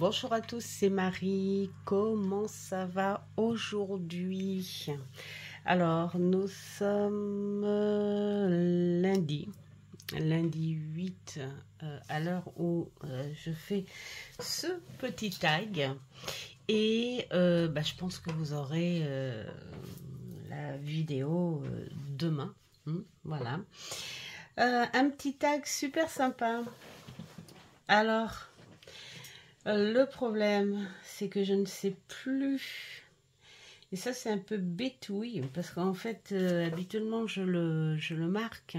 Bonjour à tous, c'est Marie. Comment ça va aujourd'hui? Alors, nous sommes lundi 8 à l'heure où je fais ce petit tag. Et je pense que vous aurez la vidéo demain. Voilà. Un petit tag super sympa. Alors, le problème, c'est que je ne sais plus. Et ça, c'est un peu bétouille, parce qu'en fait, habituellement, je le marque.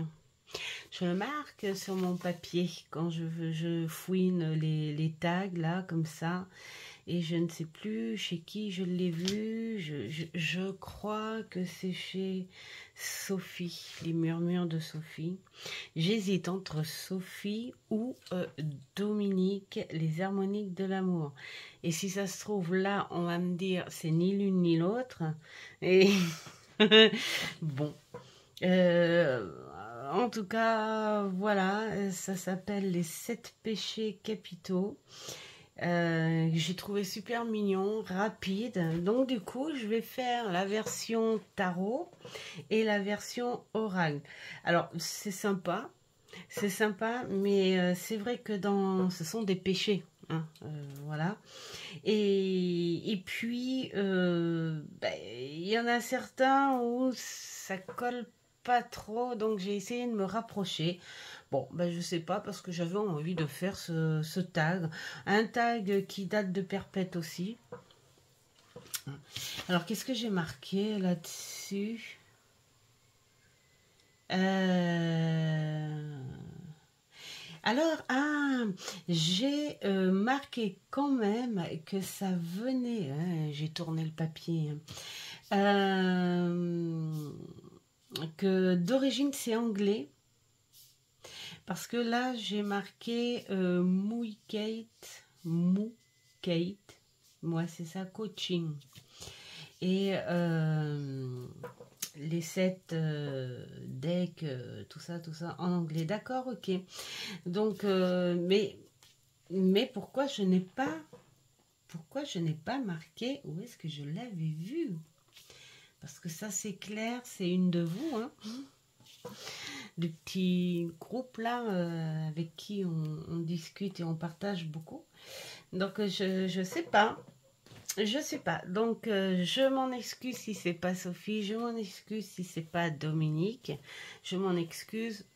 Je le marque sur mon papier quand je fouine les tags, là, comme ça. Et je ne sais plus chez qui je l'ai vu. Je crois que c'est chez Sophie, les murmures de Sophie. J'hésite entre Sophie ou Dominique, les harmoniques de l'amour. Et si ça se trouve, là, on va me dire, c'est ni l'une ni l'autre. Et bon. En tout cas, voilà, ça s'appelle les 7 péchés capitaux. J'ai trouvé super mignon, rapide. Donc du coup, je vais faire la version tarot et la version oracle. Alors, c'est sympa, mais c'est vrai que ce sont des péchés. Hein, voilà. Et puis, il y en a certains où ça colle pas trop, donc j'ai essayé de me rapprocher. Bon, je sais pas, parce que j'avais envie de faire ce tag. Un tag qui date de Perpète aussi. Alors, qu'est-ce que j'ai marqué là-dessus? Alors, j'ai marqué quand même que ça venait, hein, j'ai tourné le papier, que d'origine c'est anglais, parce que là j'ai marqué Mou Kate, moi c'est ça, coaching. Et les 7 decks, tout ça en anglais. D'accord, ok. Donc, mais pourquoi je n'ai pas marqué où est-ce que je l'avais vu? Parce que ça, c'est clair, c'est une de vous, hein, du petit groupe là avec qui on discute et on partage beaucoup. Donc, je sais pas. Je sais pas, donc je m'en excuse si c'est pas Sophie, je m'en excuse si c'est pas Dominique, je m'en excuse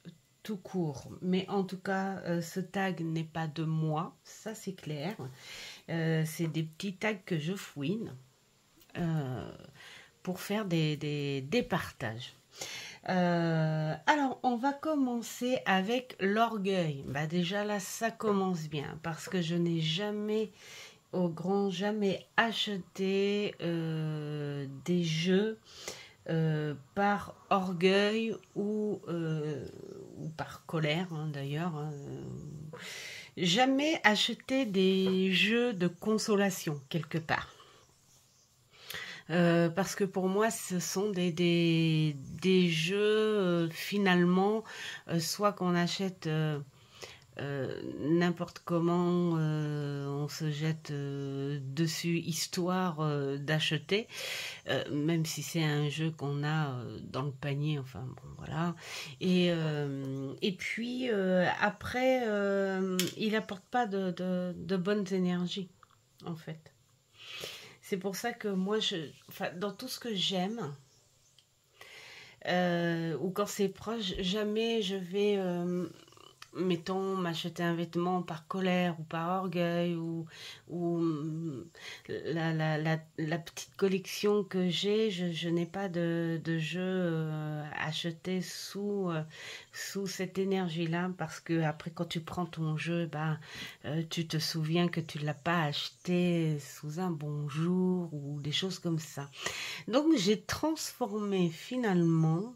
tout court. Mais en tout cas, ce tag n'est pas de moi, ça c'est clair. C'est des petits tags que je fouine pour faire des partages. Alors, on va commencer avec l'orgueil. Déjà là, ça commence bien parce que je n'ai jamais... au grand jamais acheté des jeux par orgueil ou par colère, hein, d'ailleurs. Hein. Jamais acheté des jeux de consolation quelque part. Parce que pour moi, ce sont des jeux finalement, soit qu'on achète... n'importe comment on se jette dessus histoire d'acheter, même si c'est un jeu qu'on a dans le panier, enfin bon voilà. Et puis après il apporte pas de bonnes énergies en fait. C'est pour ça que moi dans tout ce que j'aime ou quand c'est proche, jamais je vais mettons, m'acheter un vêtement par colère ou par orgueil ou la petite collection que j'ai, je n'ai pas de jeu acheté sous cette énergie-là, parce que après quand tu prends ton jeu, tu te souviens que tu ne l'as pas acheté sous un bon jour ou des choses comme ça. Donc j'ai transformé finalement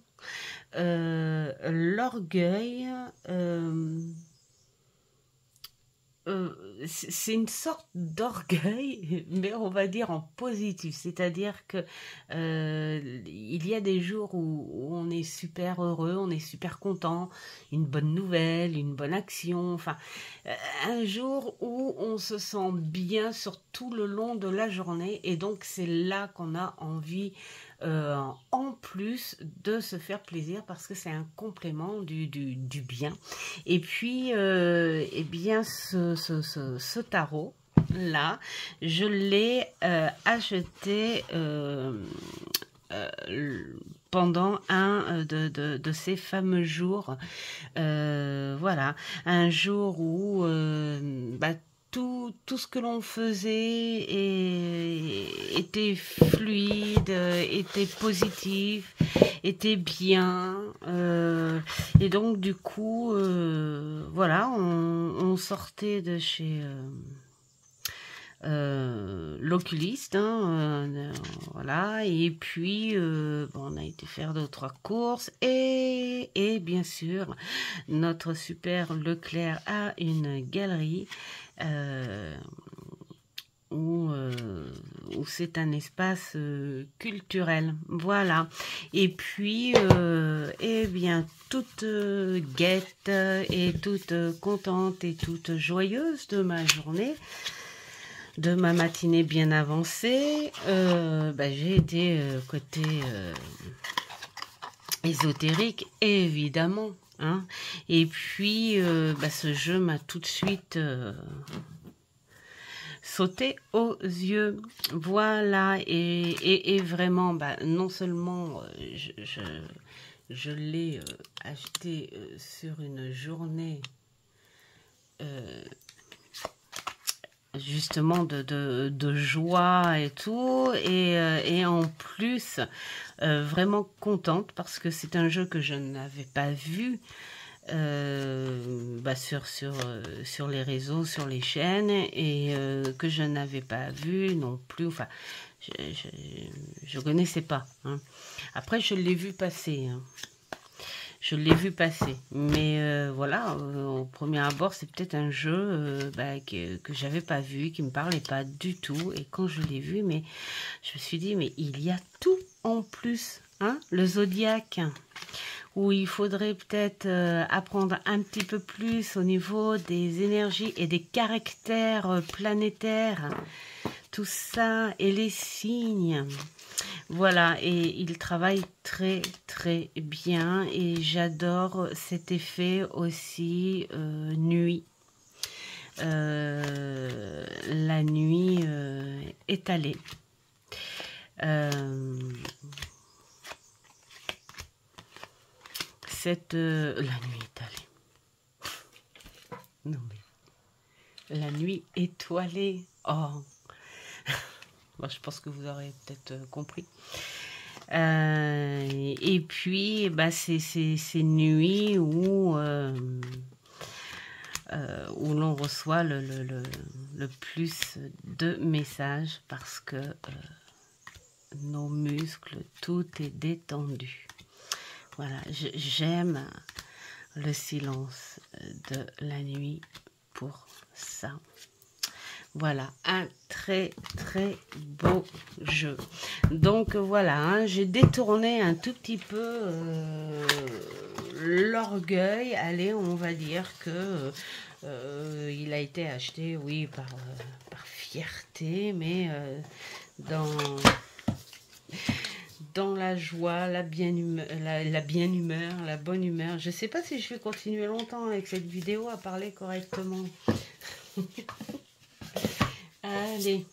l'orgueil c'est une sorte d'orgueil, mais on va dire en positif. C'est-à-dire que il y a des jours où on est super heureux, on est super content, une bonne nouvelle, une bonne action, enfin, euh, un jour où on se sent bien sur tout le long de la journée, et donc c'est là qu'on a envie, en plus de se faire plaisir, parce que c'est un complément du bien. Et puis, eh bien, ce tarot là, je l'ai acheté pendant un de ces fameux jours. Voilà, un jour où bah, tout ce que l'on faisait était fluide, était positif, était bien. Et donc, du coup, voilà, on sortait de chez l'oculiste, hein, voilà, et puis bon, on a été faire 2 ou 3 courses, et bien sûr notre super Leclerc a une galerie euh, où c'est un espace culturel, voilà. Et puis eh bien, toute gaie et toute contente et toute joyeuse de ma journée, de ma matinée bien avancée, bah, j'ai été côté ésotérique, évidemment, hein. Et puis, bah, ce jeu m'a tout de suite sauté aux yeux. Voilà, et vraiment, bah, non seulement je l'ai acheté sur une journée justement de joie et tout, et en plus vraiment contente parce que c'est un jeu que je n'avais pas vu bah, sur les réseaux, sur les chaînes, et que je n'avais pas vu non plus, enfin je connaissais pas, hein. Après je l'ai vu passer, hein. Je l'ai vu passer, mais voilà, au premier abord, c'est peut-être un jeu bah, que j'avais pas vu, qui me parlait pas du tout. Et quand je l'ai vu, mais je me suis dit, mais il y a tout en plus, hein, le zodiaque, où il faudrait peut-être apprendre un petit peu plus au niveau des énergies et des caractères planétaires, tout ça, et les signes. Voilà, et il travaille très très bien, et j'adore cet effet aussi nuit. La nuit étalée. La nuit étalée. Non mais la nuit étoilée. Oh, bon, je pense que vous aurez peut-être compris. Et puis, bah, c'est ces nuits où l'on reçoit le plus de messages, parce que nos muscles, tout est détendu. Voilà, j'aime le silence de la nuit pour ça. Voilà, un très très beau jeu. Donc voilà, hein, j'ai détourné un tout petit peu l'orgueil. Allez, on va dire que il a été acheté, oui, par fierté, mais dans la joie, la bien-humeur, la bonne humeur. Je ne sais pas si je vais continuer longtemps avec cette vidéo à parler correctement. Allez.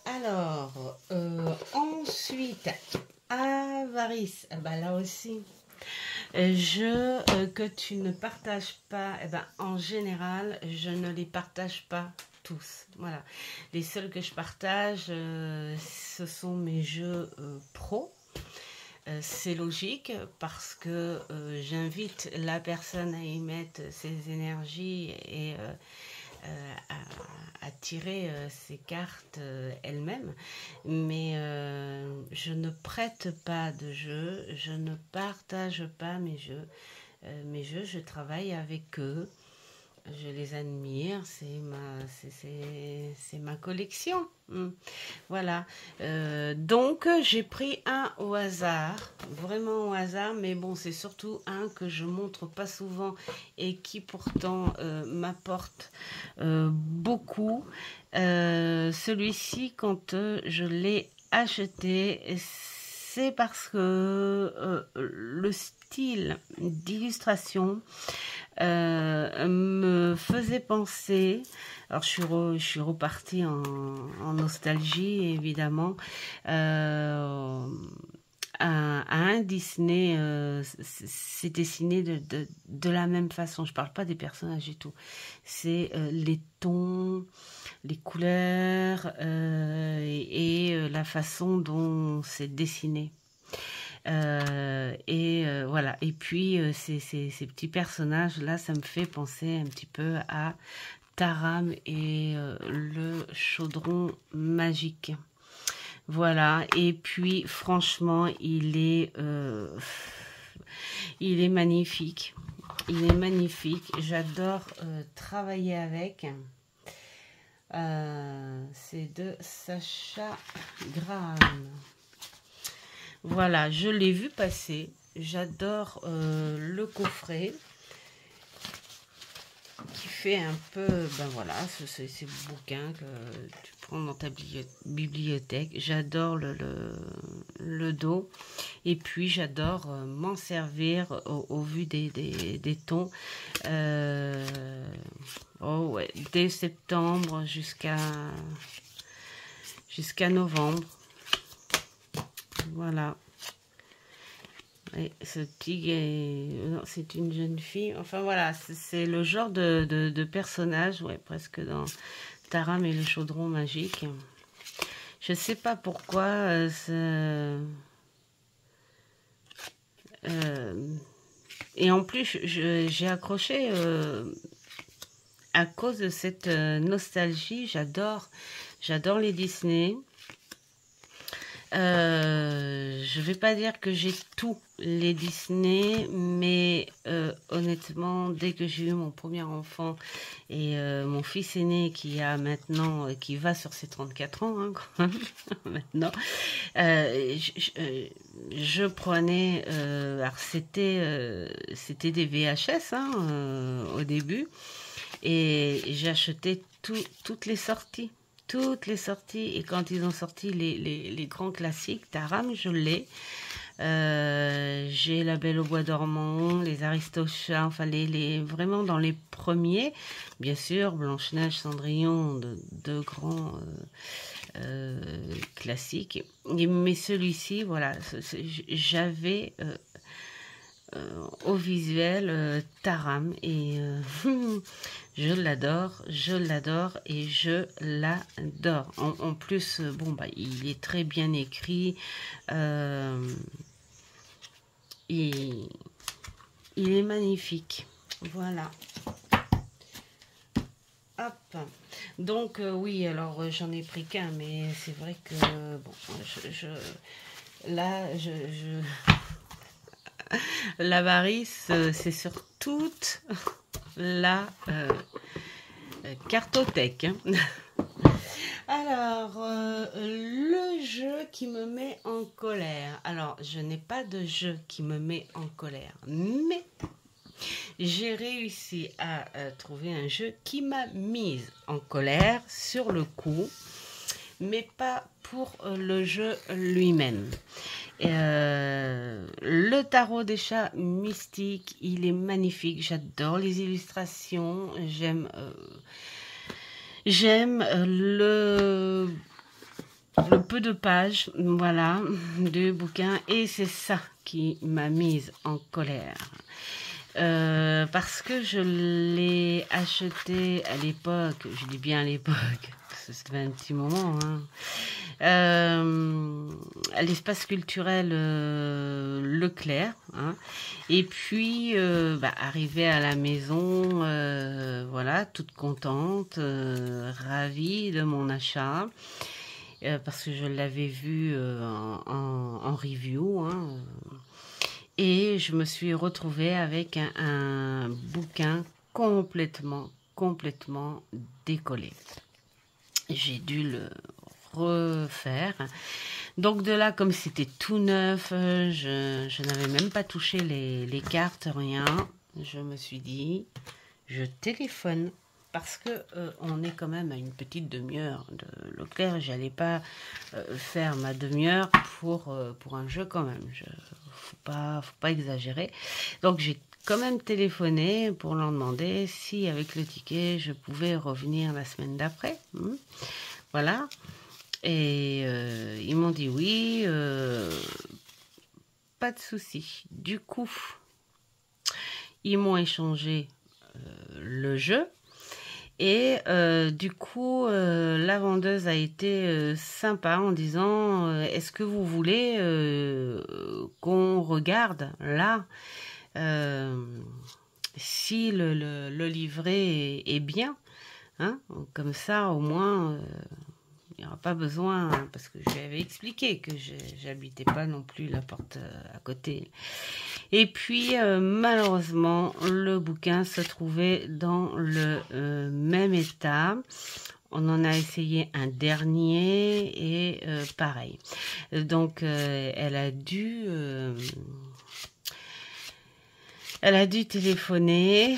Alors, ensuite, avarice. Bah, là aussi, que tu ne partages pas, en général, je ne les partage pas tous. Voilà. Les seuls que je partage, ce sont mes jeux pro. C'est logique, parce que j'invite la personne à y mettre ses énergies et à tirer ses cartes elle-même. Mais je ne prête pas de jeux, je ne partage pas mes jeux. Mes jeux, je travaille avec eux. je les admire, c'est ma collection. Voilà. Donc, j'ai pris un au hasard, vraiment au hasard, mais bon, c'est surtout un que je montre pas souvent et qui pourtant m'apporte beaucoup. Celui-ci, quand je l'ai acheté, c'est parce que le style d'illustration me faisait penser. Alors je suis repartie en nostalgie évidemment à un Disney. C'est dessiné de la même façon. Je parle pas des personnages et tout. C'est les tons, les couleurs et la façon dont c'est dessiné. Voilà. Et puis ces petits personnages là, ça me fait penser un petit peu à Taram et le chaudron magique. Voilà. Et puis franchement, il est magnifique. Il est magnifique. J'adore travailler avec. C'est de Sacha Graham. Voilà, je l'ai vu passer. J'adore le coffret qui fait un peu, ben voilà, ces bouquins que tu prends dans ta bibliothèque. J'adore le dos. Et puis, j'adore m'en servir au vu des tons. Oh ouais, dès septembre jusqu'à novembre. Voilà. Et ce petit, non, c'est une jeune fille. Enfin voilà, c'est le genre de personnage, ouais, presque dans Taram et le chaudron magique. Je sais pas pourquoi. Et en plus, j'ai accroché à cause de cette nostalgie. J'adore les Disney. Je vais pas dire que j'ai tous les Disney, mais honnêtement, dès que j'ai eu mon premier enfant et mon fils aîné qui a maintenant, qui va sur ses 34 ans, hein, quand même, maintenant, je prenais, alors c'était des VHS hein, au début, et j'achetais toutes les sorties. Et quand ils ont sorti les grands classiques, Taram, je l'ai. J'ai La Belle au Bois dormant, les Aristochats, enfin vraiment dans les premiers. Bien sûr, Blanche-Neige, Cendrillon, de grands classiques. Mais celui-ci, voilà, j'avais au visuel Taram et je l'adore et je l'adore. En plus, bon bah il est très bien écrit, il est magnifique. Voilà. Hop. Donc oui, alors j'en ai pris qu'un, mais c'est vrai que bon, l'avarice, c'est sur toute la cartothèque. Alors, le jeu qui me met en colère. Alors, je n'ai pas de jeu qui me met en colère, mais j'ai réussi à trouver un jeu qui m'a mise en colère sur le coup, mais pas pour le jeu lui-même. Le tarot des chats mystiques, il est magnifique. J'adore les illustrations. J'aime le peu de pages, voilà, du bouquin, et c'est ça qui m'a mise en colère. Parce que je l'ai acheté à l'époque, je dis bien à l'époque, c'était un petit moment, hein, à l'espace culturel Leclerc, hein, et puis arrivée à la maison, voilà, toute contente, ravie de mon achat, parce que je l'avais vu en review, hein, et je me suis retrouvée avec un bouquin complètement complètement décollé. J'ai dû le refaire. Donc de là, comme c'était tout neuf, je n'avais même pas touché les cartes, rien. Je me suis dit, je téléphone. Parce que on est quand même à une petite demi-heure de Leclerc. J'allais pas faire ma demi-heure pour un jeu quand même. Faut pas exagérer. Donc j'ai quand même téléphoné pour leur demander si avec le ticket je pouvais revenir la semaine d'après. Voilà. Et ils m'ont dit oui, pas de souci. Du coup, ils m'ont échangé le jeu. Et du coup, la vendeuse a été sympa en disant est-ce que vous voulez qu'on regarde là si le livret est bien, hein, comme ça au moins il n'y aura pas besoin, hein, parce que je lui avais expliqué que j'habitais pas non plus la porte à côté. Et puis, malheureusement, le bouquin se trouvait dans le même état. On en a essayé un dernier et pareil. Donc, elle a dû téléphoner.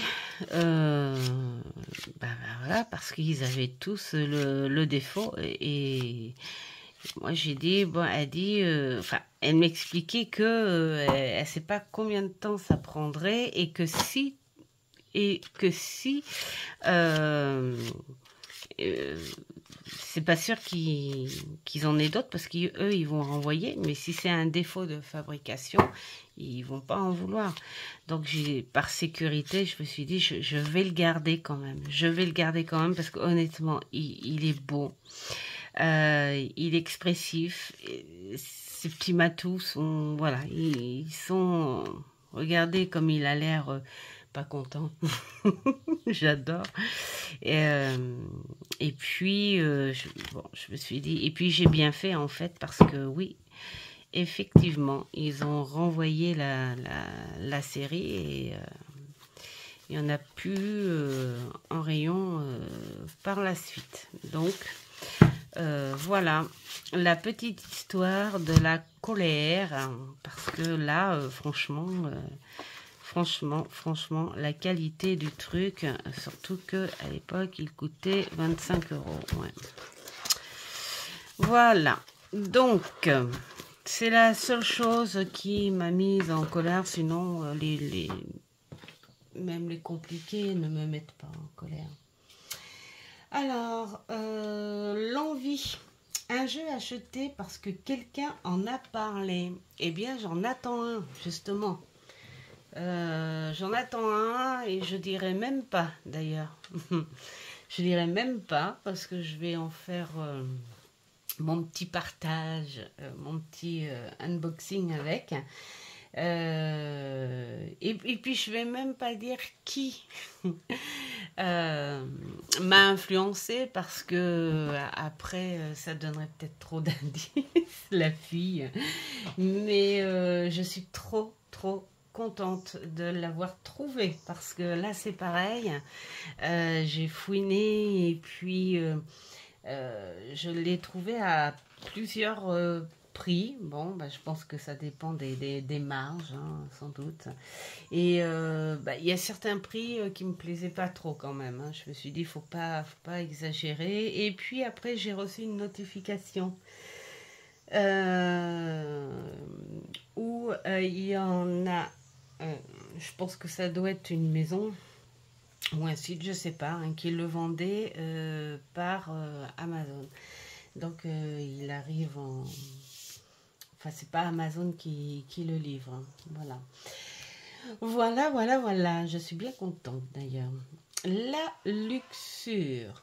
Voilà, parce qu'ils avaient tous le défaut et moi j'ai dit bon, elle m'expliquait que elle sait pas combien de temps ça prendrait et que si c'est pas sûr qu'ils en aient d'autres parce qu'eux ils vont renvoyer, mais si c'est un défaut de fabrication ils vont pas en vouloir. Donc par sécurité je me suis dit je vais le garder quand même, parce qu'honnêtement il est beau, il est expressif, ces petits matous sont voilà, ils sont, regardez comme il a l'air pas content. J'adore. Et puis je me suis dit, et puis j'ai bien fait en fait parce que oui, effectivement ils ont renvoyé la série et il n'y en a plus en rayon par la suite. Donc voilà la petite histoire de la colère, hein, parce que là franchement, la qualité du truc, surtout que à l'époque, il coûtait 25 €. Ouais. Voilà. Donc, c'est la seule chose qui m'a mise en colère. Sinon, même les compliqués ne me mettent pas en colère. Alors, l'envie. Un jeu acheté parce que quelqu'un en a parlé. Eh bien, j'en attends un, justement. J'en attends un et je dirais même pas d'ailleurs. Je dirais même pas parce que je vais en faire mon petit partage, mon petit unboxing avec. Et puis je vais même pas dire qui m'a influencé parce que après ça donnerait peut-être trop d'indices, la fille. Mais je suis trop contente de l'avoir trouvé parce que là c'est pareil, j'ai fouiné et puis je l'ai trouvé à plusieurs prix. Bon, je pense que ça dépend des marges, hein, sans doute. Et il y a certains prix qui me plaisaient pas trop quand même, hein. Je me suis dit faut pas exagérer. Et puis après j'ai reçu une notification où il y en a, je pense que ça doit être une maison ou un site, je sais pas, hein, qui le vendait par Amazon. Donc il arrive en... Enfin, c'est pas Amazon qui le livre, hein. Voilà. Je suis bien contente d'ailleurs. La luxure.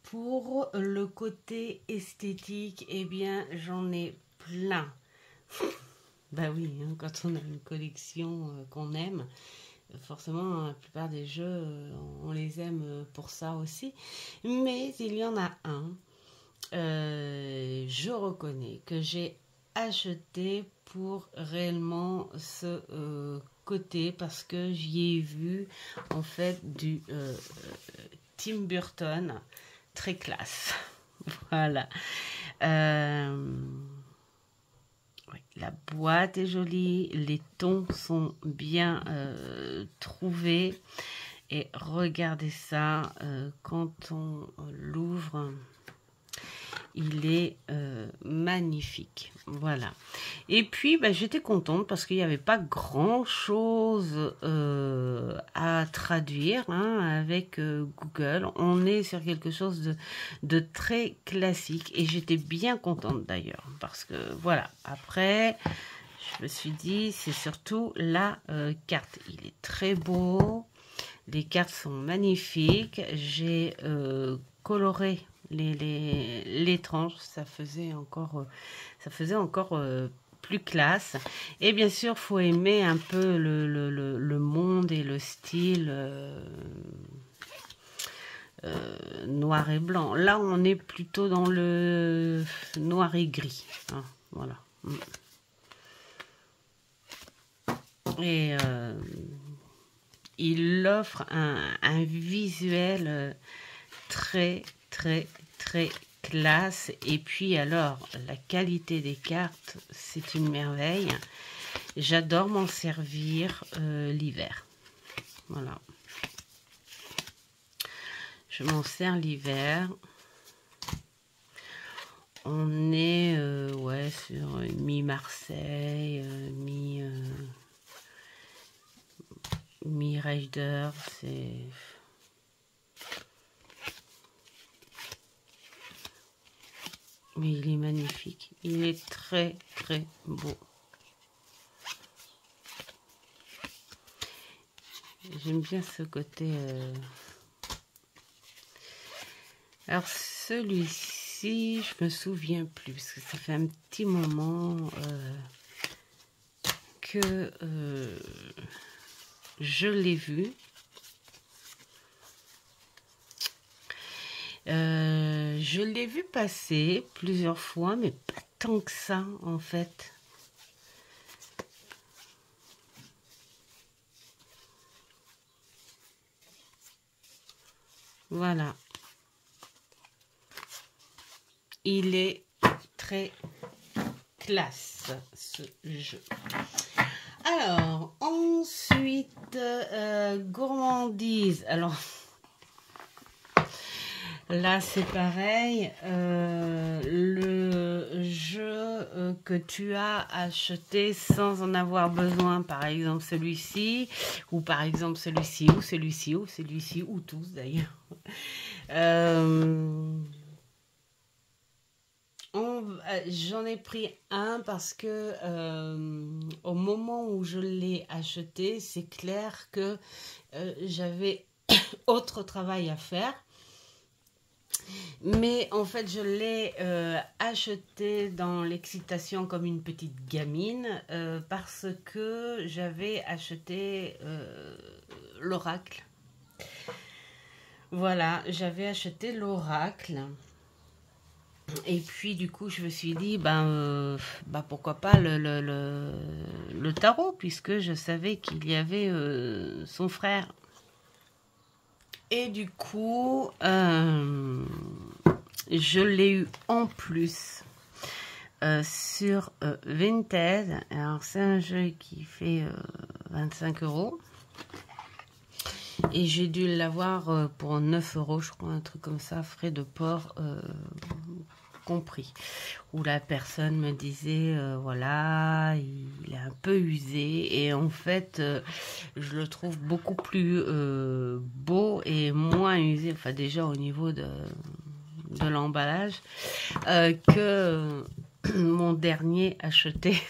Pour le côté esthétique, eh bien, j'en ai plein. Bah oui, hein, quand on a une collection qu'on aime, forcément, la plupart des jeux, on les aime pour ça aussi. Mais il y en a un, je reconnais que j'ai acheté pour réellement ce côté parce que j'y ai vu en fait du Tim Burton très classe. Voilà. Oui, la boîte est jolie, les tons sont bien trouvés. Et regardez ça, quand on l'ouvre, il est magnifique. Voilà. Et puis, bah, j'étais contente parce qu'il n'y avait pas grand-chose à traduire hein, avec Google. On est sur quelque chose de très classique. Et j'étais bien contente d'ailleurs. Parce que, voilà, après, je me suis dit, c'est surtout la carte. Il est très beau. Les cartes sont magnifiques. J'ai coloré les tranches. Ça faisait encore plus classe. Et bien sûr, faut aimer un peu le monde et le style noir et blanc. Là, on est plutôt dans le noir et gris. Hein, voilà. Et il offre un visuel très, très, très classe. Et puis alors, la qualité des cartes, c'est une merveille. J'adore m'en servir l'hiver. Voilà. Je m'en sers l'hiver. On est ouais, sur mi-Marseille, mi-Rider, c'est... Mais il est magnifique. Il est très, très beau. J'aime bien ce côté... Alors, celui-ci, je me souviens plus, parce que ça fait un petit moment que je l'ai vu. Je l'ai vu passer plusieurs fois, mais pas tant que ça, en fait. Voilà. Il est très classe, ce jeu. Alors, ensuite, gourmandise. Alors... Là, c'est pareil, le jeu que tu as acheté sans en avoir besoin, par exemple celui-ci, ou par exemple celui-ci, ou celui-ci, ou celui-ci, ou tous d'ailleurs. J'en ai pris un parce que au moment où je l'ai acheté, c'est clair que j'avais autre travail à faire. Mais en fait, je l'ai acheté dans l'excitation comme une petite gamine parce que j'avais acheté l'oracle. Voilà, j'avais acheté l'oracle. Et puis, du coup, je me suis dit, pourquoi pas le tarot, puisque je savais qu'il y avait son frère. Et du coup, je l'ai eu en plus sur Vinted. Alors, c'est un jeu qui fait 25 €. Et j'ai dû l'avoir pour 9 €, je crois, un truc comme ça, frais de port compris. Où la personne me disait, voilà, il est un peu usé. Et en fait, je le trouve beaucoup plus beau et moins usé, enfin déjà au niveau de l'emballage, que mon dernier acheté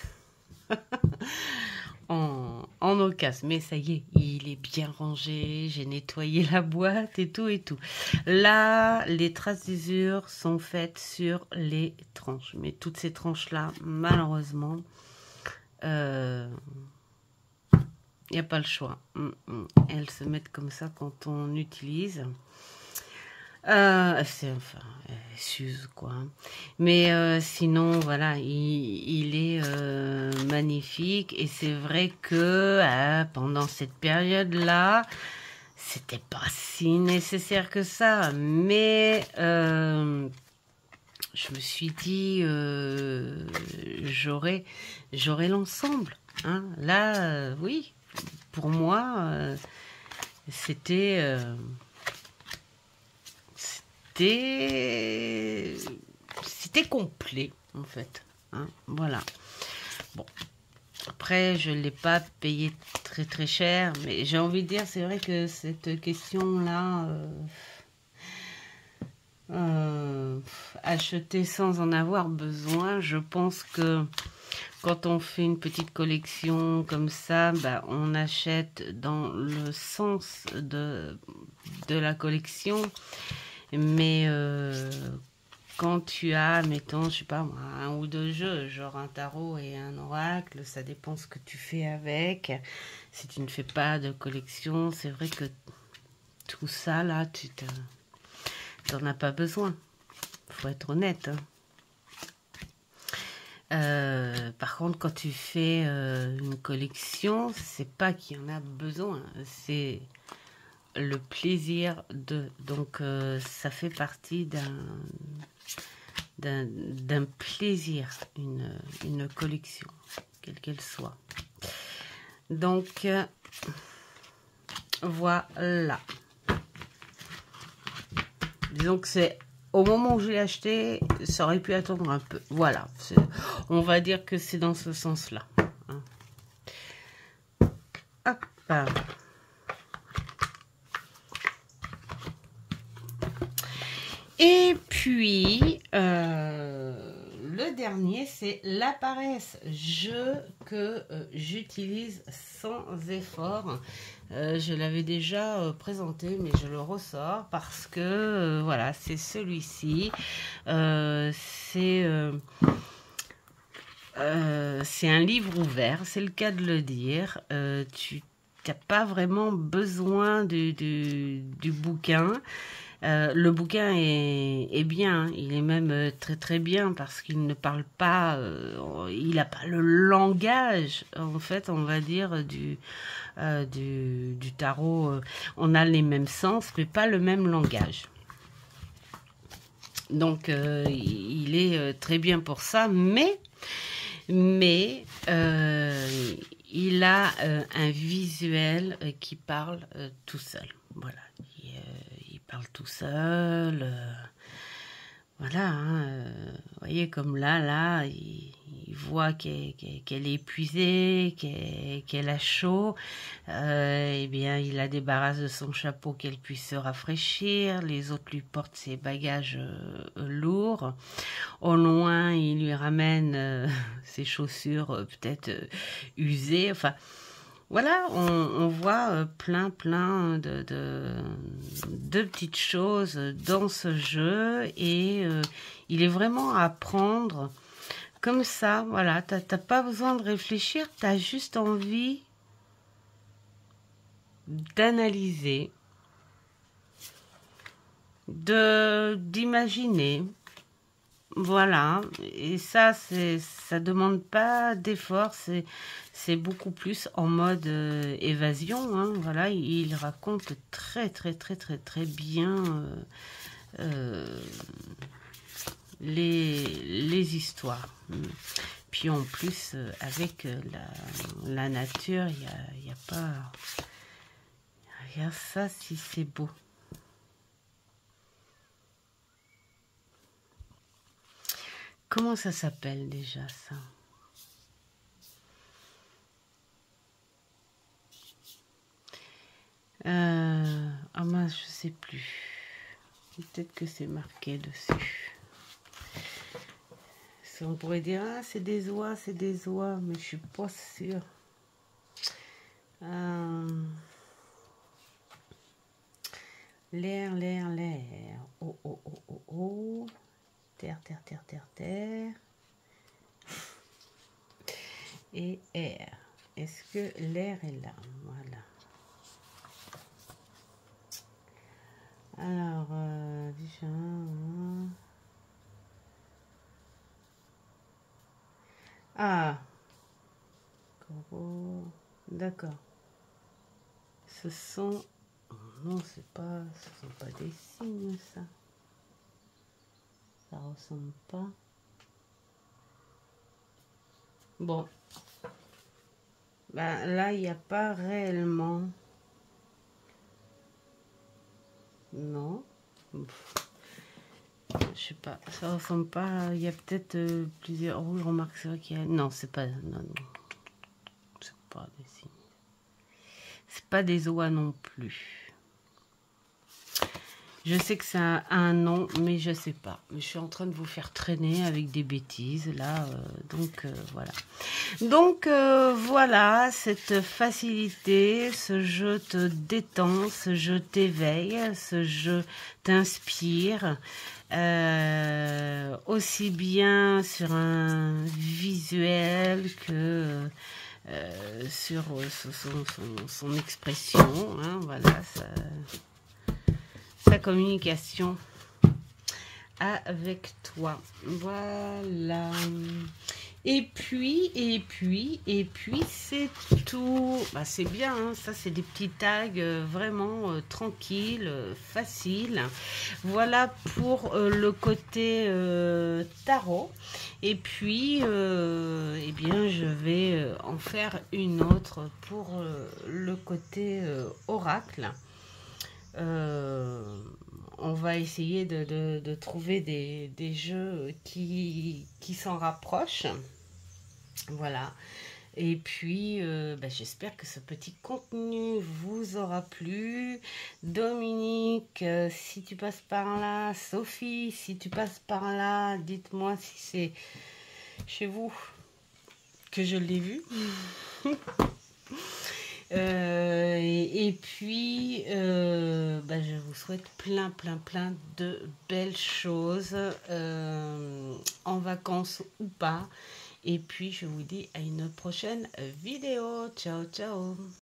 en occasion. Mais ça y est, il est bien rangé, j'ai nettoyé la boîte et tout et tout. Là, les traces d'usure sont faites sur les tranches. Mais toutes ces tranches-là, malheureusement, il n'y a pas le choix. Elles se mettent comme ça quand on utilise. s'use quoi. Mais sinon, voilà, il est magnifique. Et c'est vrai que pendant cette période-là, c'était pas si nécessaire que ça. Mais je me suis dit, j'aurai l'ensemble. Hein. Là, oui, pour moi, c'était complet, en fait. Hein. Voilà. Bon. Après, je ne l'ai pas payé très très cher, mais j'ai envie de dire, c'est vrai que cette question-là, acheter sans en avoir besoin, je pense que quand on fait une petite collection comme ça, bah, on achète dans le sens de la collection. Mais quand tu as, mettons, je sais pas moi, un ou deux jeux, genre un tarot et un oracle, ça dépend ce que tu fais avec. Si tu ne fais pas de collection, c'est vrai que tout ça, là, tu n'en as pas besoin. Faut être honnête. Hein. Par contre, quand tu fais une collection, c'est pas qu'il y en a besoin, c'est le plaisir de. Donc, ça fait partie d'un plaisir, une collection, quelle qu'elle soit. Donc, voilà. Disons que c'est au moment où je l'ai acheté, ça aurait pu attendre un peu. Voilà. On va dire que c'est dans ce sens-là. Hein. Hop. Et puis, le dernier, c'est la paresse. Jeu que j'utilise sans effort. Je l'avais déjà présenté, mais je le ressors parce que, voilà, c'est celui-ci. C'est un livre ouvert, c'est le cas de le dire. Tu n'as pas vraiment besoin du bouquin. Le bouquin est bien, hein. Il est même très très bien parce qu'il ne parle pas, il n'a pas le langage, en fait, on va dire, du tarot. On a les mêmes sens, mais pas le même langage. Donc, il est très bien pour ça, mais il a un visuel qui parle tout seul. Voilà. Il parle tout seul. Voilà. Hein, vous voyez, comme là, il voit qu'elle est épuisée, qu'elle a chaud. Eh bien, il la débarrasse de son chapeau qu'elle puisse se rafraîchir. Les autres lui portent ses bagages lourds. Au loin, il lui ramène ses chaussures peut-être usées. Enfin, voilà, on voit plein de petites choses dans ce jeu et il est vraiment à prendre comme ça. Voilà, t'as pas besoin de réfléchir, t'as juste envie d'analyser, d'imaginer. Voilà, et ça demande pas d'effort, c'est beaucoup plus en mode évasion. Hein. Voilà, il raconte très bien les histoires. Puis en plus, avec la nature, il y a pas. Regarde ça, si c'est beau. Comment ça s'appelle déjà ça? Ah mince, je sais plus. Peut-être que c'est marqué dessus. On pourrait dire, ah, c'est des oies, mais je suis pas sûre. L'air. Oh. Terre. Et air. Est-ce que l'air est là? Voilà. Alors, déjà... Ah, coraux. D'accord. Ce sont... Non, c'est pas... Ce sont pas des signes, ça. Ça ressemble pas. Bon. Ben, là, il n'y a pas réellement... Non. Je sais pas. Ça ressemble pas... Il y a peut-être plusieurs... Oh, je remarque, c'est vrai qu'il y a... Non, c'est pas... Non, non. C'est pas des signes. C'est pas des oies non plus. Je sais que ça a un nom, mais je sais pas. Je suis en train de vous faire traîner avec des bêtises, là. Voilà. Donc, voilà, cette facilité, ce jeu te détend, ce jeu t'éveille, ce jeu t'inspire. Aussi bien sur un visuel que... sur son expression, hein, voilà, sa communication avec toi. Voilà. Et puis, c'est tout. Bah, c'est bien, hein, ça, c'est des petits tags vraiment tranquilles, faciles. Voilà pour le côté tarot. Et puis, eh bien, je vais en faire une autre pour le côté oracle. On va essayer de trouver des jeux qui s'en rapprochent. Voilà. Et puis, j'espère que ce petit contenu vous aura plu. Dominique, si tu passes par là, Sophie, si tu passes par là, dites-moi si c'est chez vous que je l'ai vu. Et puis, je vous souhaite plein de belles choses, en vacances ou pas. Et puis, je vous dis à une prochaine vidéo. Ciao, ciao.